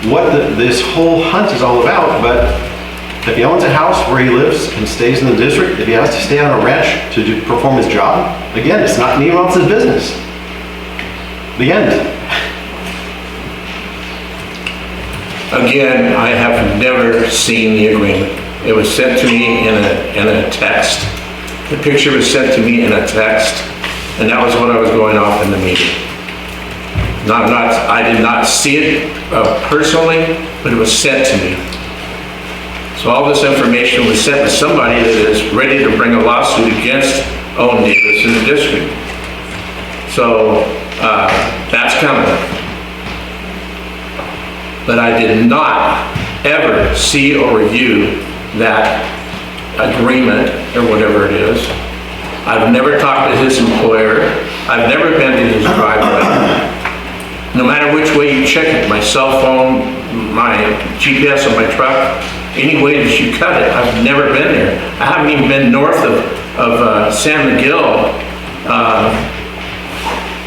what this whole hunt is all about, but if he owns a house where he lives and stays in the district, if he has to stay on a ranch to perform his job, again, it's not anyone else's business. The end. Again, I have never seen the agreement. It was sent to me in a text. The picture was sent to me in a text, and that was what I was going off in the meeting. I did not see it personally, but it was sent to me. So all this information was sent to somebody that is ready to bring a lawsuit against Owen Davis in the district. So that's coming. But I did not ever see or review that agreement or whatever it is. I've never talked to his employer. I've never been to his driveway. No matter which way you check it, my cell phone, my GPS on my truck, any way that you cut it, I've never been there. I haven't even been north of San Miguel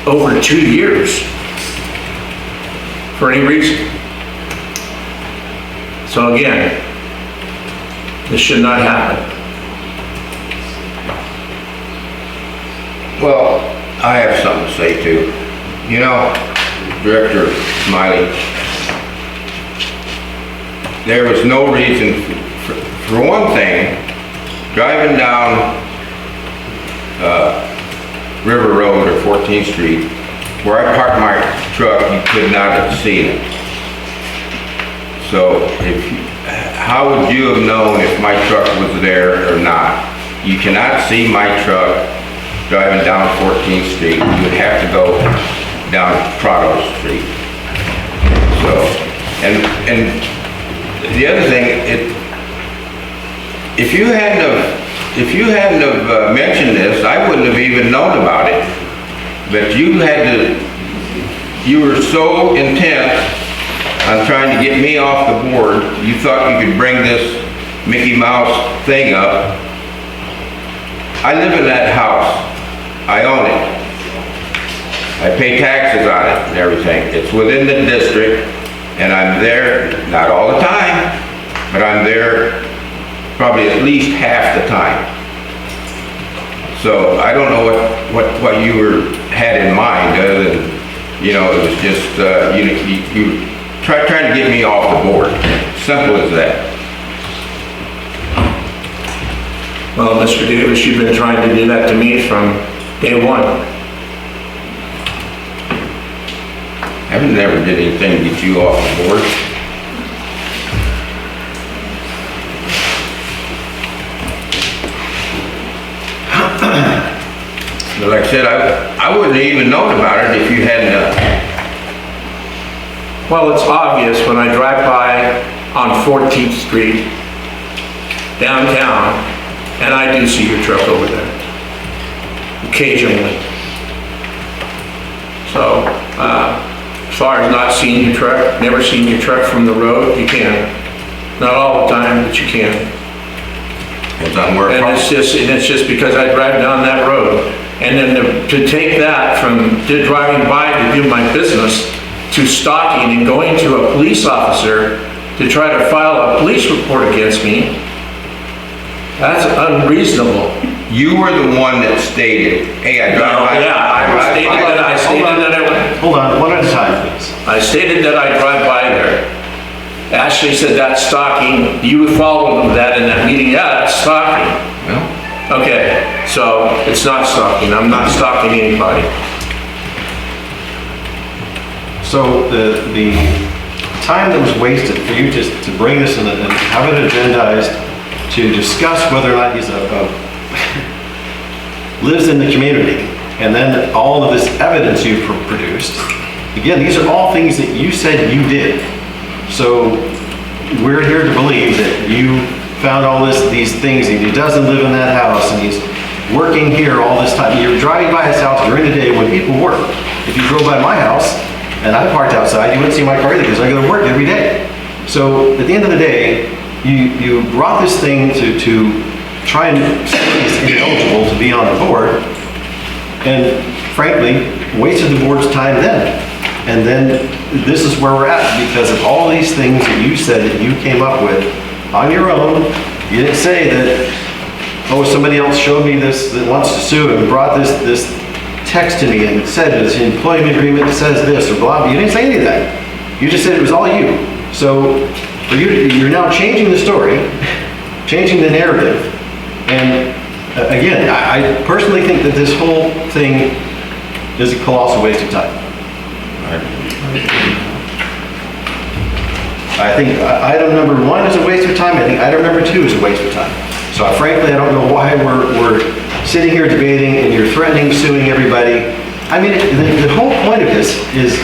over 2 years for any reason. So again, this should not happen. Well, I have something to say too. You know, Director Smiley, there was no reason, for one thing, driving down River Road or 14th Street, where I parked my truck, you could not have seen it. So how would you have known if my truck was there or not? You cannot see my truck driving down 14th Street. You would have to go down Prado Street. So, and the other thing, if you hadn't have mentioned this, I wouldn't have even known about it. But you were so intent on trying to get me off the board, you thought you could bring this Mickey Mouse thing up. I live in that house. I own it. I pay taxes on it and everything. It's within the district, and I'm there, not all the time, but I'm there probably at least half the time. So I don't know what you had in mind, other than, you know, it was just, you trying to get me off the board. Simple as that. Well, Mr. Davis, you've been trying to do that to me from day one. I never did anything to get you off the board. But like I said, I wouldn't have even known about it if you hadn't done it. Well, it's obvious when I drive by on 14th Street, downtown, and I do see your truck over there, occasionally. So, as far as not seeing your truck, never seen your truck from the road, you can. Not all the time, but you can. And it's just because I drive down that road. And then to take that from driving by to do my business to stalking and going to a police officer to try to file a police report against me, that's unreasonable. You were the one that stated, hey, I drive by. Yeah, I stated that I Hold on, one at a time, please. I stated that I drive by there. Ashley said that's stalking. You followed that in that meeting. Yeah, that's stalking. Well, Okay, so it's not stalking. I'm not stalking anybody. So the time that was wasted for you to bring this in and have it agendized to discuss whether or not he's lives in the community, and then all of this evidence you've produced, again, these are all things that you said you did. So we're here to believe that you found all these things, and he doesn't live in that house, and he's working here all this time. You're driving by his house during the day when people work. If you drove by my house and I parked outside, you wouldn't see my car either because I go to work every day. So at the end of the day, you brought this thing to try and say he's ineligible to be on the board, and frankly, wasted the board's time then. And then this is where we're at because of all these things that you said that you came up with on your own. You didn't say that, oh, somebody else showed me this that wants to sue and brought this text to me and said this employment agreement says this or blah, blah. You didn't say any of that. You just said it was all you. So for you're now changing the story, changing the narrative. And again, I personally think that this whole thing is a colossal waste of time. I think item number 1 is a waste of time. I think item number 2 is a waste of time. So frankly, I don't know why we're sitting here debating and you're threatening suing everybody. I mean, the whole point of this is,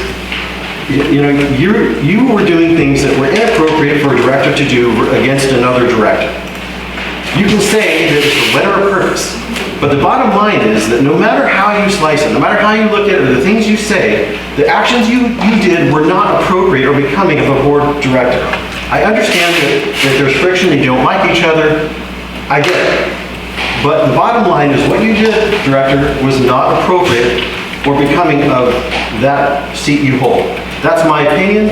you know, you were doing things that were inappropriate for a director to do against another director. You can say that it's a letter of purpose, but the bottom line is that no matter how you slice it, no matter how you look at it, or the things you say, the actions you did were not appropriate or becoming of a board director. I understand that there's friction and you don't like each other. I get it. But the bottom line is what you did, director, was not appropriate or becoming of that seat you hold. That's my opinion.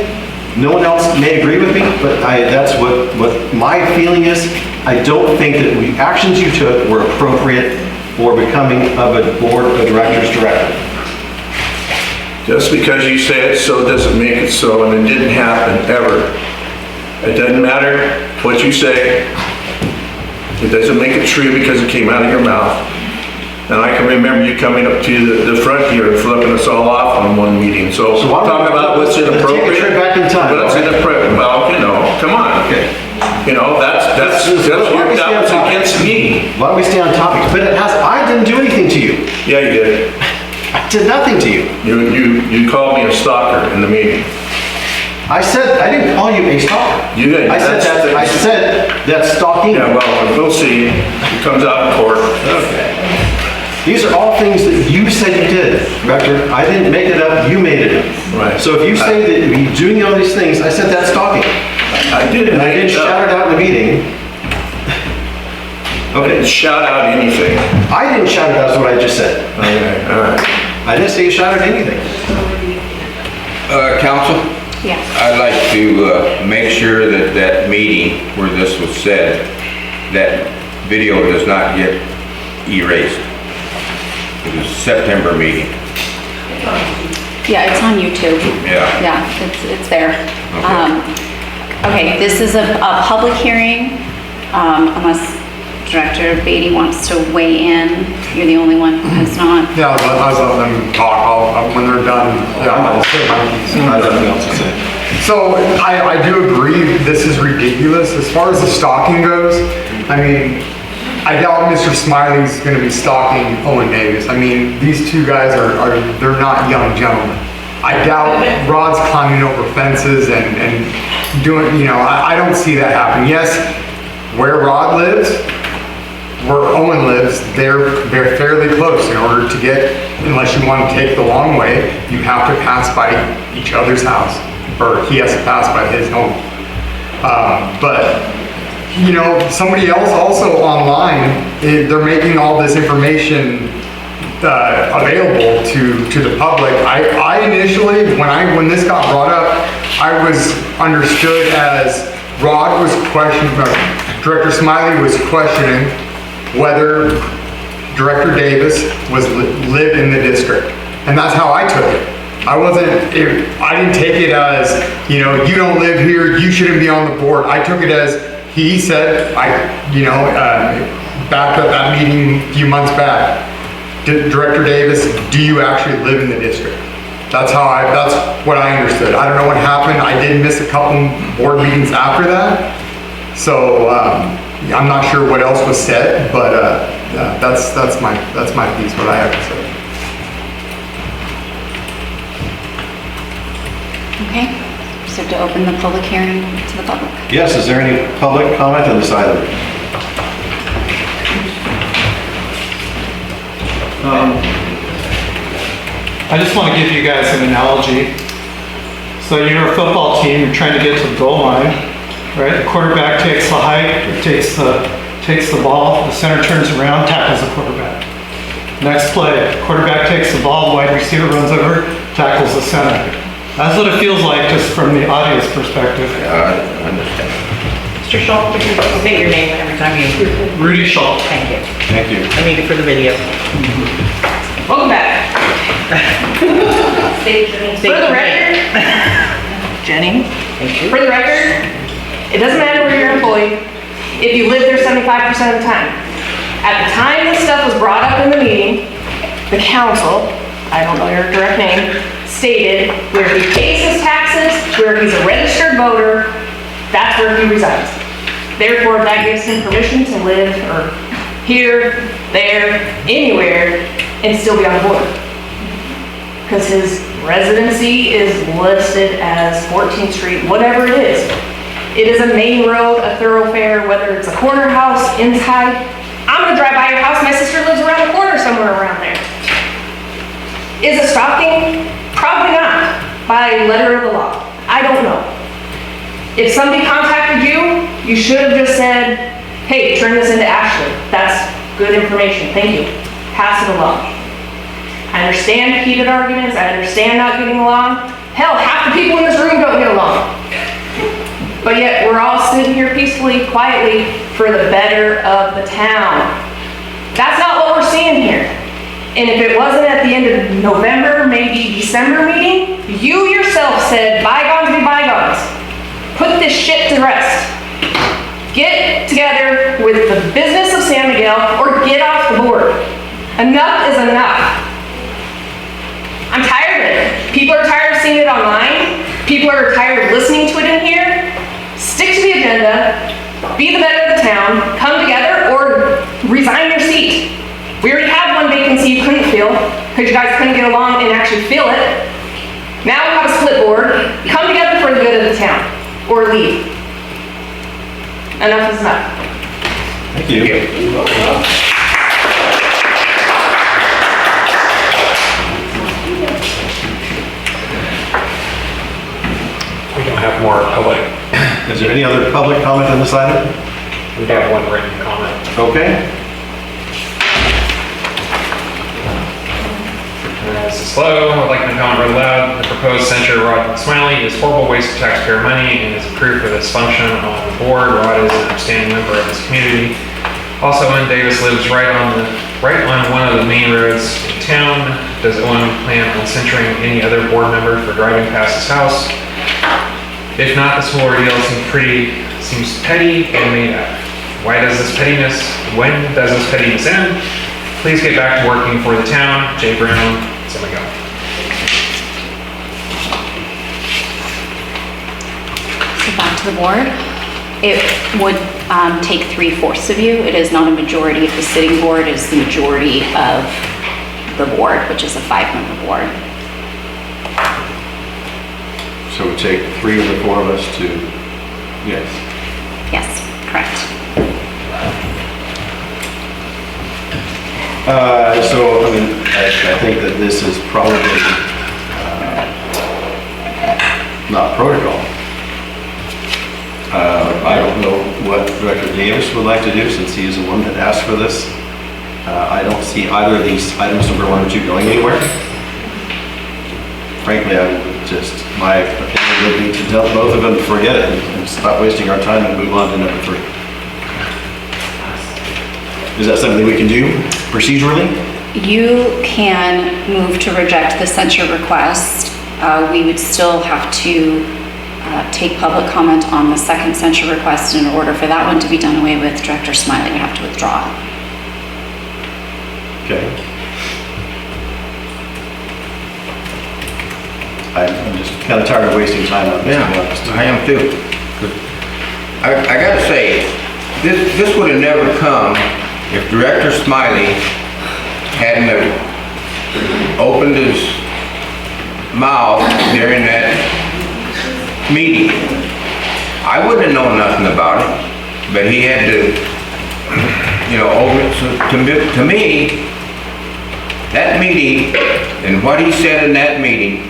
No one else may agree with me, but that's what my feeling is. I don't think that the actions you took were appropriate for becoming of a board of directors director. Just because you say it so doesn't make it so, and it didn't happen, ever. It doesn't matter what you say. It doesn't make it true because it came out of your mouth. And I can remember you coming up to the front here and flipping us all off on one meeting. So why don't talk we- about what's inappropriate. Take a trip back in time. What's inappropriate? Well, you know, come on. Okay. You know, that was against me. Why don't we stay on topic? But I didn't do anything to you. Yeah, you did. I did nothing to you. You called me a stalker in the meeting. I didn't call you a stalker. You did. I said that's stalking. Yeah, well, we'll see. It comes out in court. Okay. These are all things that you said you did, Director. I didn't make it up, you made it up. Right. So if you say that you're doing all these things, I said that's stalking. I didn't And I make didn't it up. shout it out in the meeting. I didn't shout out anything. I didn't shout it out, is what I just said. Okay, all right. I didn't say you shouted anything. Council, Yes. I'd like to make sure that that meeting where this was said, that video does not get erased. It was September meeting. Yeah, it's on YouTube. Yeah. Yeah, it's there. Okay, this is a public hearing, unless Director Beatty wants to weigh in. You're the only one who has not. Yeah, I was letting them talk. When they're done, yeah, I'll say my piece. I have nothing else to say. So I do agree, this is ridiculous. As far as the stalking goes, I mean, I doubt Mr. Smiley's gonna be stalking Owen Davis. I mean, these two guys they're not young gentlemen. I doubt Rod's climbing over fences and doing, you know, I don't see that happen. Yes, where Rod lives, where Owen lives, they're fairly close. In order to get, unless you want to take the long way, you have to pass by each other's house, or he has to pass by his home. But, you know, somebody else also online, they're making all this information available to the public. I initially, when this got brought up, I was understood as Rod was questioning, Director Smiley was questioning whether Director Davis lived in the district. And that's how I took it. I didn't take it as, you know, you don't live here, you shouldn't be on the board. I took it as, he said, back at that meeting a few months back, Director Davis, do you actually live in the district? That's what I understood. I don't know what happened. I did miss a couple board meetings after that. So, I'm not sure what else was said, but, that's my piece, what I have to say. Okay, so to open the public hearing to the public. Yes, is there any public comment on this item? I just want to give you guys an analogy. So you're a football team, you're trying to get to the goal line, right? The quarterback takes the height, takes the ball, the center turns around, tackles the quarterback. Next play, quarterback takes the ball, wide receiver runs over, tackles the center. That's what it feels like, just from the audience perspective. I understand. Mr. Schultz, would you say your name every time you... Rudy Schultz. Thank you. Thank you. I need it for the video. Welcome back. For the record, Jenny, for the record, it doesn't matter where you're employed, if you live there 75% of the time. At the time this stuff was brought up in the meeting, the council, I don't know your direct name, stated where he pays his taxes, where he's a registered voter, that's where he resides. Therefore, that gives him permission to live or here, there, anywhere, and still be on the board. Because his residency is listed as 14th Street, whatever it is. It is a main road, a thoroughfare, whether it's a corner house, inside. I'm gonna drive by your house, my sister lives around the corner somewhere around there. Is it stalking? Probably not, by letter of the law. I don't know. If somebody contacted you, you should have just said, hey, turn this into Ashley. That's good information, thank you. Pass it along. I understand heated arguments, I understand not getting along. Hell, half the people in this room don't get along. But yet, we're all sitting here peacefully, quietly, for the better of the town. That's not what we're seeing here. And if it wasn't at the end of November, maybe December meeting, you yourself said, bygones be bygones. Put this shit to rest. Get together with the business of San Miguel or get off the board. Enough is enough. I'm tired of it. People are tired of seeing it online. People are tired of listening to it in here. Stick to the agenda. Be the better of the town. Come together or resign your seat. We already have one vacancy you couldn't fill because you guys couldn't get along and actually fill it. Now we have a split board. Come together for the good of the town or leave. Enough is enough. Thank you. We don't have more public. Is there any other public comment on this item? We have one written comment. Okay. This is slow. I'd like to comment real loud. The proposed censure of Rod Smiley is horrible waste of taxpayer money and is proof of its function on the board. Rod is an outstanding member of this community. Also, Owen Davis lives right on one of the main roads in town. Does Owen plan on censuring any other board member for driving past his house? If not, this whole ordeal seems petty and made up. When does this pettiness end? Please get back to working for the town. Jay Brown, San Miguel. So back to the board. It would take 3/4 of you. It is not a majority of the sitting board, it is the majority of the board, which is a 5-member board. So it would take 3 of the 4 of us to, yes. Yes, correct. So, I mean, I think that this is probably not protocol. I don't know what Director Davis would like to do since he is the one that asked for this. I don't see either of these items number 1 or 2 going anywhere. Frankly, my opinion would be to tell both of them to forget it and stop wasting our time and move on to number 3. Is that something we can do procedurally? You can move to reject the censure request. We would still have to take public comment on the second censure request. In order for that one to be done away with, Director Smiley would have to withdraw. Okay. I'm just kind of tired of wasting time on this, to be honest. I am too. I gotta say, this would have never come if Director Smiley hadn't have opened his mouth during that meeting. I wouldn't have known nothing about it, but he had to, to me, that meeting and what he said in that meeting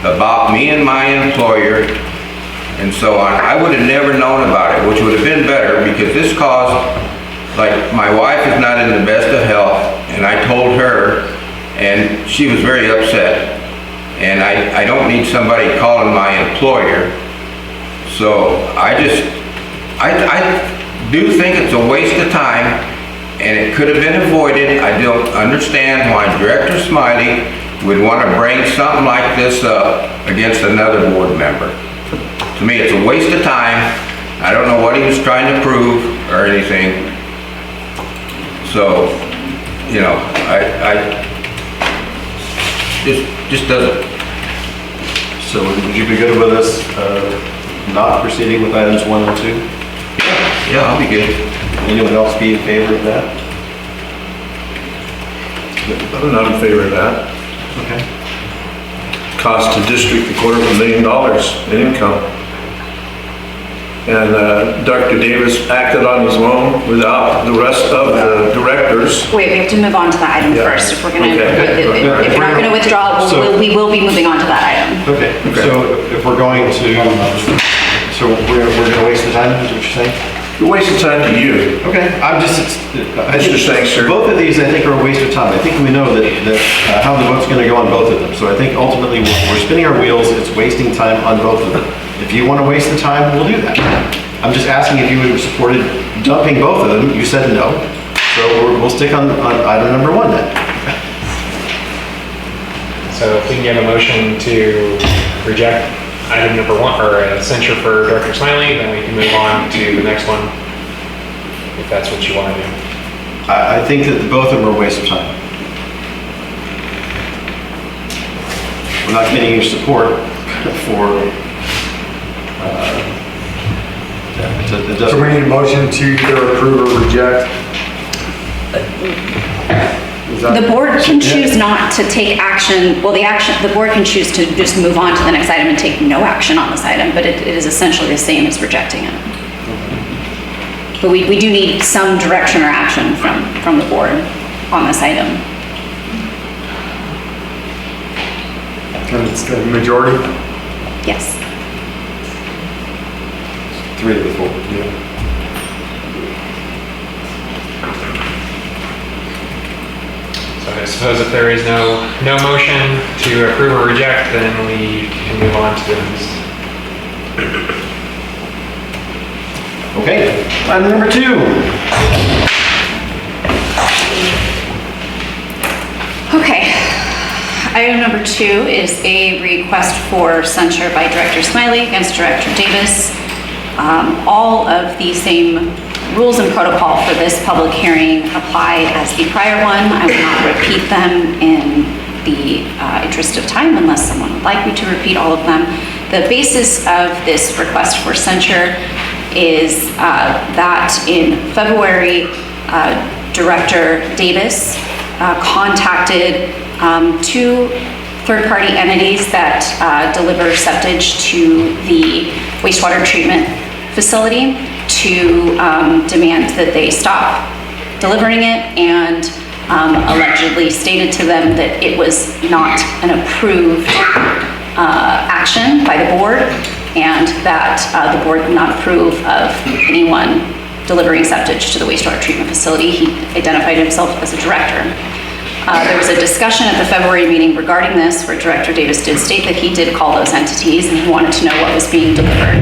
about me and my employer and so on, I would have never known about it, which would have been better because this caused, like, my wife is not in the best of health, and I told her, and she was very upset. and I don't need somebody calling my employer. So I do think it's a waste of time, and it could have been avoided. I don't understand why Director Smiley would want to bring something like this up against another board member. To me, it's a waste of time. I don't know what he was trying to prove or anything. So, you know, I just doesn't. So would you be good with us not proceeding with items 1 and 2? Yeah, I'll be good. Anyone else be in favor of that? I'm not in favor of that. Okay. Cost the district $250,000 in income. And Dr. Davis acted on his own without the rest of the directors. Wait, we have to move on to that item Yeah. first. If we're gonna, Okay. if you're not gonna withdraw, we will be moving on to that item. Okay, so if we're going to, so we're gonna waste the time, is what you're saying? You're wasting time to you. Okay, I'm just, I think Mr. Sangster. both of these, I think, are a waste of time. I think we know that how the vote's gonna go on both of them. So I think ultimately, we're spinning our wheels, it's wasting time on both of them. If you wanna waste the time, we'll do that. I'm just asking if you would have supported dumping both of them. You said no. So we'll stick on item number 1 then. So if we can get a motion to reject item number 1, or a censure for Director Smiley, then we can move on to the next one, if that's what you want to do. I think that both of them are a waste of time. We're not getting your support for, it So we doesn't, need a motion to either approve or reject. Is that- The board can choose not to take action, well, the board can choose to just move on to the next item and take no action on this item, but it is essentially the same as rejecting it. But we do need some direction or action from the board on this item. And it's the majority? Yes. 3 of the 4. So I suppose if there is no motion to approve or reject, then we can move on to the next. Okay, item number 2. Okay. Item number 2 is a request for censure by Director Smiley against Director Davis. All of the same rules and protocol for this public hearing apply as the prior one. I will not repeat them in the interest of time unless someone would like me to repeat all of them. The basis of this request for censure is that in February, Director Davis contacted 2 third-party entities that deliver septage to the wastewater treatment facility to demand that they stop delivering it, and allegedly stated to them that it was not an approved action by the board, and that the board would not approve of anyone delivering septage to the wastewater treatment facility. He identified himself as a director. There was a discussion at the February meeting regarding this, where Director Davis did state that he did call those entities and he wanted to know what was being delivered.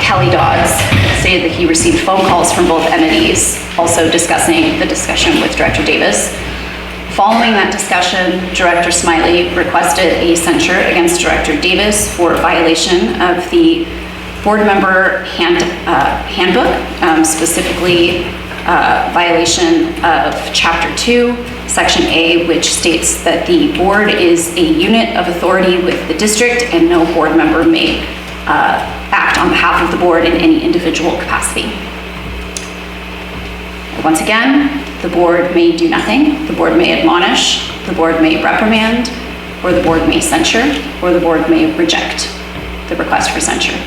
Kelly Dodds stated that he received phone calls from both entities, also discussing the discussion with Director Davis. Following that discussion, Director Smiley requested a censure against Director Davis for violation of the board member handbook, specifically violation of Chapter 2, Section A, which states that the board is a unit of authority with the district and no board member may act on behalf of the board in any individual capacity. Once again, the board may do nothing. The board may admonish, the board may reprimand, or the board may censure, or the board may reject the request for censure.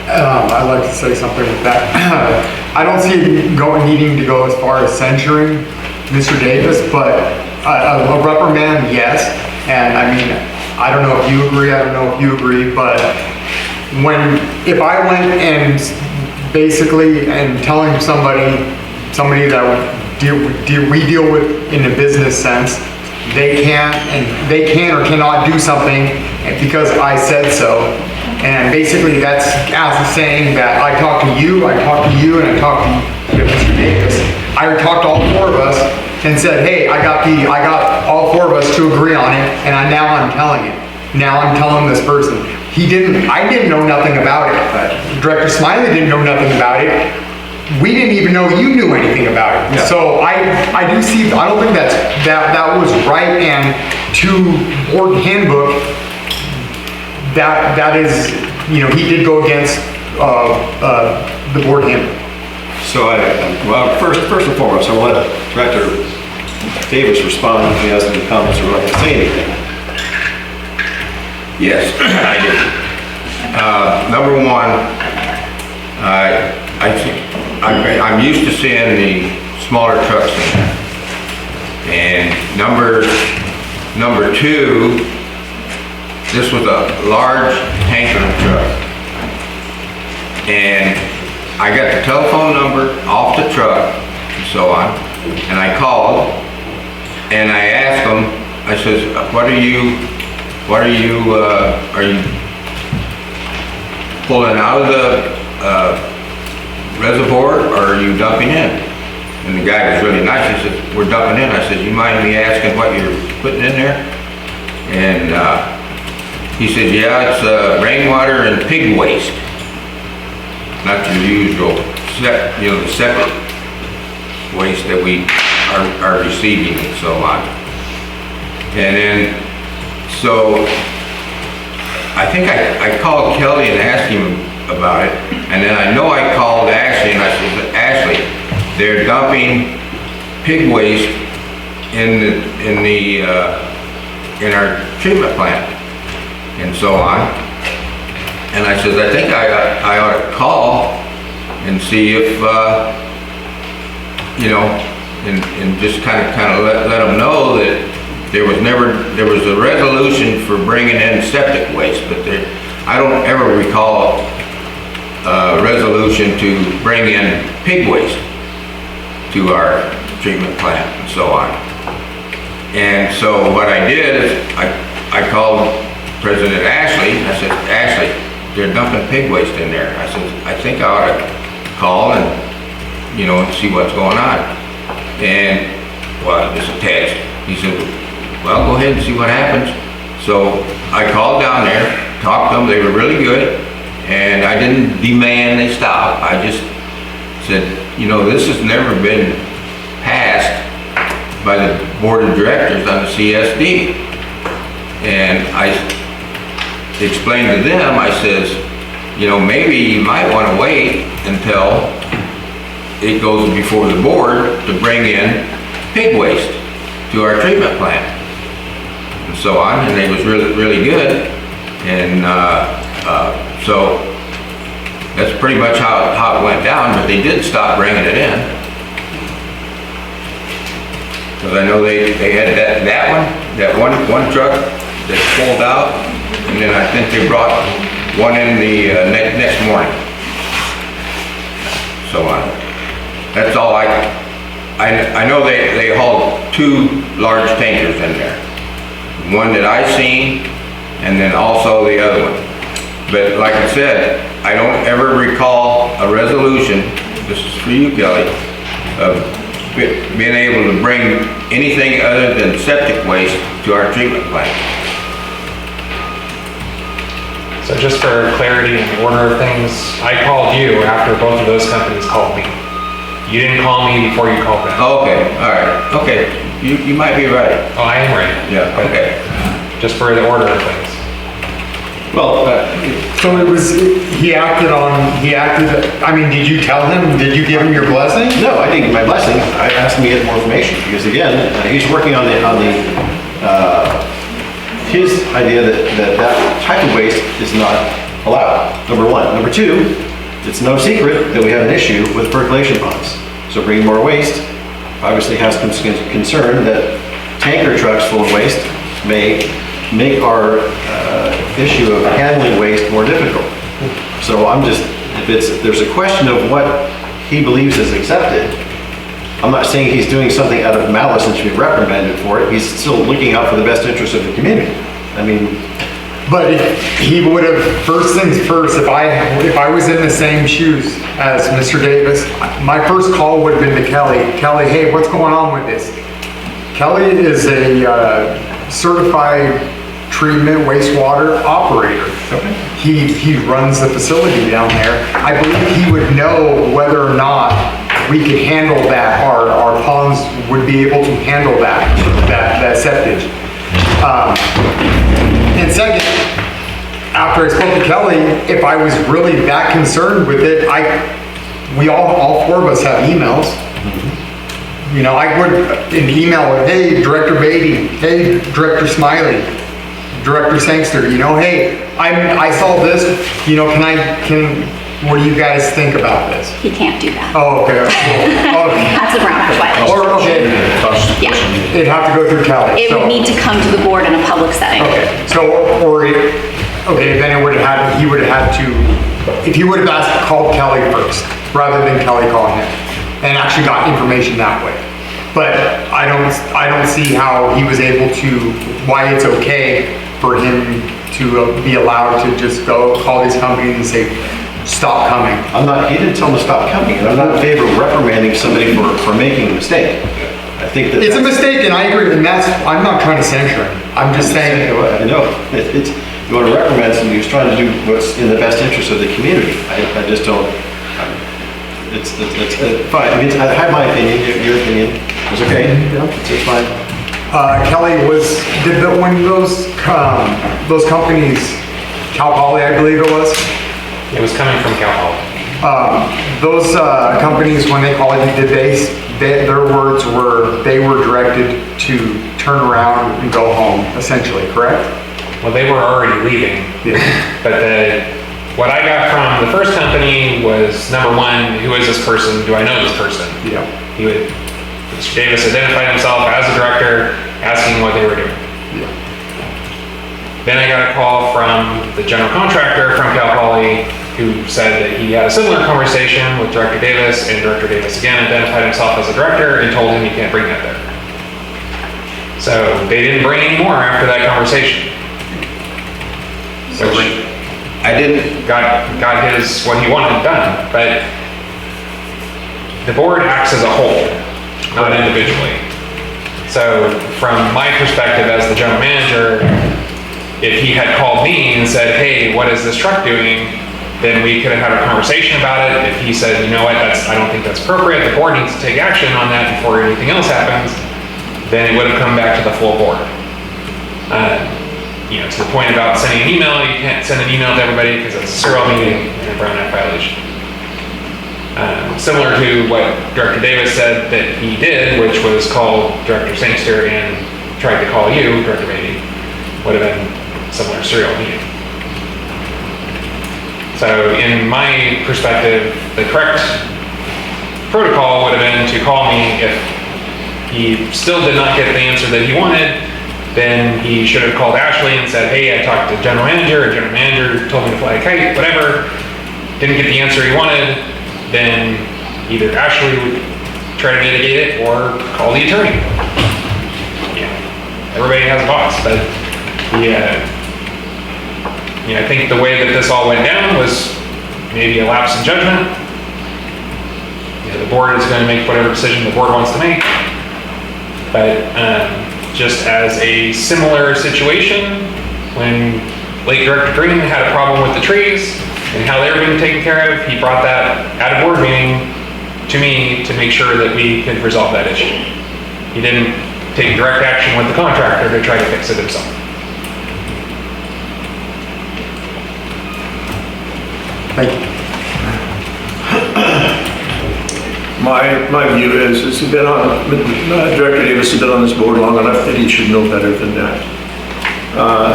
I'd like to say something with that. I don't see it needing to go as far as censuring Mr. Davis, but a reprimand, yes. And I mean, I don't know if you agree, I don't know if you agree, but if I went and basically and telling somebody somebody that we deal with in a business sense, they can or cannot do something because I said so. And basically that's as a saying that I talked to you, and I talked to Mr. Davis. I talked to all four of us and said, hey, I got all four of us to agree on it, and now I'm telling it. Now I'm telling this person. I didn't know nothing about it. Director Smiley didn't know nothing about it. We didn't even know you knew anything about it. Yeah. So I do see, I don't think that was right, and to board handbook, that is, he did go against the board handbook. So well, first and foremost, I will let Director Davis respond if he has any comments or would like to say anything. Yes, I do. Number one, I'm used to seeing the smaller trucks in there. And number two, this was a large tanker truck. And I got the telephone number off the truck and so on, and I called and I asked them, I says, are you pulling out of the reservoir or are you dumping in? And the guy was really nice. He said, we're dumping in. I said, you mind me asking what you're putting in there? And he said, yeah, it's rainwater and pig waste. Not your usual, the separate waste that we are receiving and so on. And then, so I think I called Kelly and asked him about it, and then I know I called Ashley and I said, Ashley, they're dumping pig waste in our treatment plant and so on. And I said, I think I ought to call and see if and just kind of let them know that there was a resolution for bringing in septic waste, but I don't ever recall a resolution to bring in pig waste to our treatment plant and so on. And so what I did is I called President Ashley and I said, Ashley, they're dumping pig waste in there. I said, I think I ought to call and see what's going on. And well, it's a text. He said, well, go ahead and see what happens. So I called down there, talked to them, they were really good, and I didn't demand they stop. I just said, this has never been passed by the board of directors on the C.S.D. And I explained to them, I says, maybe you might want to wait until it goes before the board to bring in pig waste to our treatment plant and so on. And it was really, really good. And so that's pretty much how it went down, but they did stop bringing it in. Because I know they had that one truck that pulled out, and then I think they brought one in the next morning. So that's all I know they hauled two large tankers in there. One that I seen, and then also the other one. But like I said, I don't ever recall a resolution, this is for you, Kelly, of being able to bring anything other than septic waste to our treatment plant. So just for clarity and order of things, I called you after both of those companies called me. You didn't call me before you called them. Oh, okay, all right, okay. You might be right. Oh, I am right. Yeah, okay. Just for the order of things. Well, So it was, did you tell him, did you give him your blessing? no, I didn't give my blessing. I asked him to get more information because again, he's working on his idea that type of waste is not allowed, number one. Number two, it's no secret that we have an issue with percolation ponds. So bringing more waste obviously has concern that tanker trucks full of waste may make our issue of handling waste more difficult. So if there's a question of what he believes is accepted, I'm not saying he's doing something out of malice and should be reprimanded for it. He's still looking out for the best interest of the community. I mean, But he would have, first things first, if I was in the same shoes as Mr. Davis, my first call would have been to Kelly. Kelly, hey, what's going on with this? Kelly is a certified treatment wastewater operator. He runs the facility down there. I believe he would know whether or not we could handle that, our ponds would be able to handle that septage. And second, after I spoke to Kelly, if I was really that concerned with it, we all four of us have emails. You know, I would an email with, hey, Director Beatty, hey, Director Smiley, Director Sangster, you know, hey, I saw this, you know, what do you guys think about this? He can't do that. Oh, okay. Cool. Okay. That's a Brown Act violation. Or, okay, Yeah. it'd have to go through Kelly. It would need to come to the board in a public setting. Okay, so, then he would have had to, if he would have called Kelly first, rather than Kelly calling him, and actually got information that way. But I don't see how he was able to, why it's okay for him to be allowed to just go call these companies and say, stop coming. he didn't tell him to stop coming, and I'm not in favor of reprimanding somebody for making a mistake. I think that It's a mistake, and I agree, and I'm not trying to censure him. I'm just saying. I know, you want to reprimand somebody who's trying to do what's in the best interest of the community. I just don't, it's fine. I mean, I have my opinion, your opinion is okay. It's fine. Kelly, when those companies, Cal Poly, I believe it was, It was coming from Cal Poly. those companies, when they called you, their words were, they were directed to turn around and go home, essentially, correct? Well, they were already leaving. Yeah. But what I got from the first company was, number one, who is this person? Do I know this person? Yeah. Mr. Davis identified himself as a director, asking what they were doing. Yeah. Then I got a call from the general contractor from Cal Poly, who said that he had a similar conversation with Director Davis, and Director Davis again identified himself as a director and told him he can't bring that there. So they didn't bring any more after that conversation. Which I didn't, got what he wanted done, but the board acts as a whole, not individually. So from my perspective as the general manager, if he had called me and said, hey, what is this truck doing? Then we could have had a conversation about it. If he said, you know what, I don't think that's appropriate, the board needs to take action on that before anything else happens, then it would have come back to the full board. To the point about sending an email, you can't send an email to everybody because it's a serial meeting and a Brown Act violation. Similar to what Director Davis said that he did, which was call Director Sangster and tried to call you, Director Beatty, would have been similar serial meeting. So in my perspective, the correct protocol would have been to call me if he still did not get the answer that he wanted. Then he should have called Ashley and said, hey, I talked to the general manager, and general manager told me to fly a kite, whatever. Didn't get the answer he wanted. Then either Ashley would try to mitigate it or call the attorney. Yeah, everybody has a boss, but I think the way that this all went down was maybe a lapse in judgment. The board is going to make whatever decision the board wants to make. But just as a similar situation, when Lake Director Green had a problem with the trees and how they were being taken care of, he brought that at a board meeting to me to make sure that we could resolve that issue. He didn't take direct action with the contractor to try to fix it himself. Thank you. My view is he's been on, Director Davis has been on this board long enough that he should know better than that,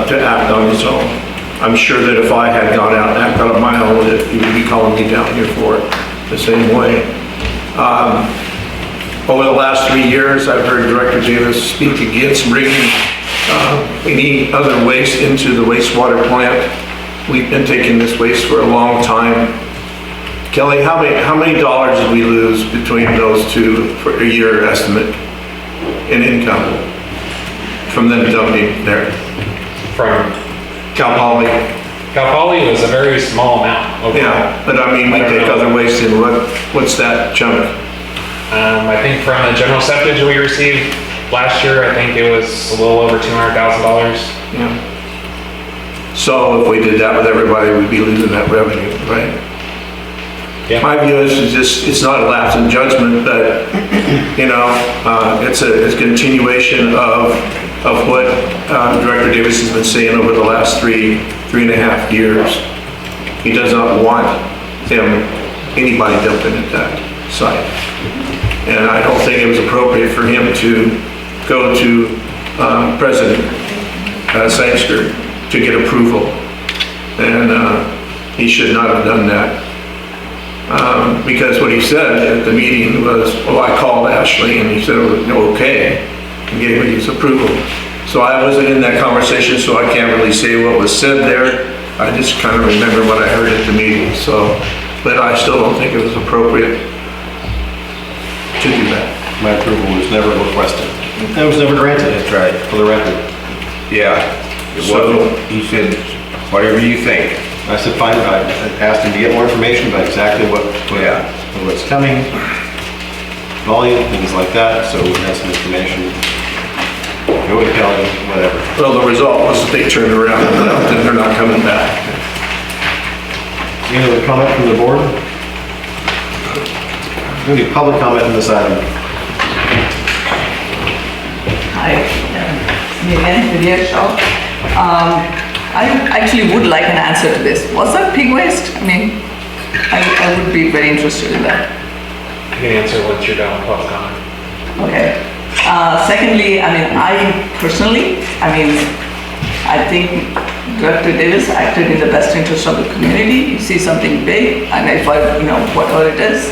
to act on his own. I'm sure that if I had gone out and acted on my own, that he would be calling me down here for it the same way. Over the last 3 years, I've heard Director Davis speak against bringing any other waste into the wastewater plant. We've been taking this waste for a long time. Kelly, how many dollars did we lose between those two for a year estimate in income from them dumping there? From Cal Poly? Cal Poly was a very small amount overall. Yeah, but I mean, we I don't take know. other waste in, what's that chunk? I think from the general septage we received last year, I think it was a little over $200,000. Yeah. So if we did that with everybody, we'd be losing that revenue, right? Yeah. My view is just, it's not a lapse in judgment, but, you know, it's a continuation of what Director Davis has been saying over the last three and a half years. He does not want anybody dumping at that site. And I don't think it was appropriate for him to go to President Sangster to get approval. And he should not have done that. Because what he said at the meeting was, well, I called Ashley and he said, okay, and gave me his approval. So I wasn't in that conversation, so I can't really say what was said there. I just kind of remember what I heard at the meeting, so, but I still don't think it was appropriate to do that. My approval was never requested. It was never granted. That's right. For the record. Yeah. It wasn't, he said, whatever you think. I said, fine, I asked him to get more information about exactly what's coming, volume, things like that, so we had some information. Go to Kelly, whatever. Well, the result was that they turned around and left and they're not coming back. Any other comment from the board? Any public comment on this item? Hi, me again, Vidya Shaw. I actually would like an answer to this. Was that pig waste? I mean, I would be very interested in that. You can answer once you're done with public comment. Okay. Secondly, I mean, I personally think Director Davis acted in the best interest of the community. You see something big, and if whatever it is,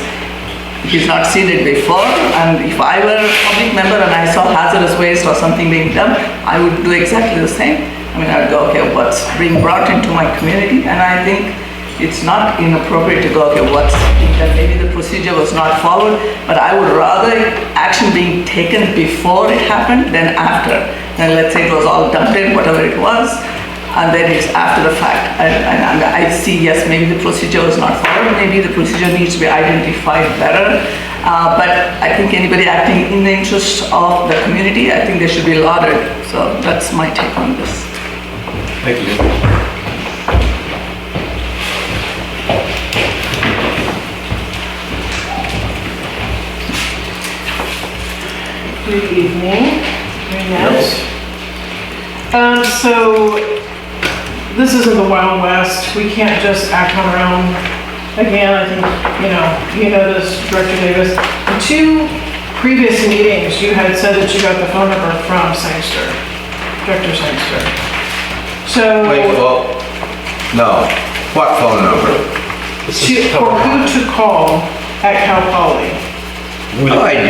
he's not seen it before, and if I were a public member and I saw hazardous waste or something being dumped, I would do exactly the same. I mean, I'd go, okay, what's being brought into my community? And I think it's not inappropriate to go, okay, that maybe the procedure was not followed, but I would rather action being taken before it happened than after. And let's say it was all dumped in, whatever it was, and then it's after the fact. And I see, yes, maybe the procedure was not followed, maybe the procedure needs to be identified better. But I think anybody acting in the interest of the community, I think they should be lauded. So that's my take on this. Thank you. Good evening. Very nice. So this isn't the Wild West. We can't just act on our own. Again, I think, you noticed, Director Davis, in 2 previous meetings, you had said that you got the phone number from Sangster, Director Sangster. So. Wait, well, no. What phone number? For who to call at Cal Poly. No, I didn't.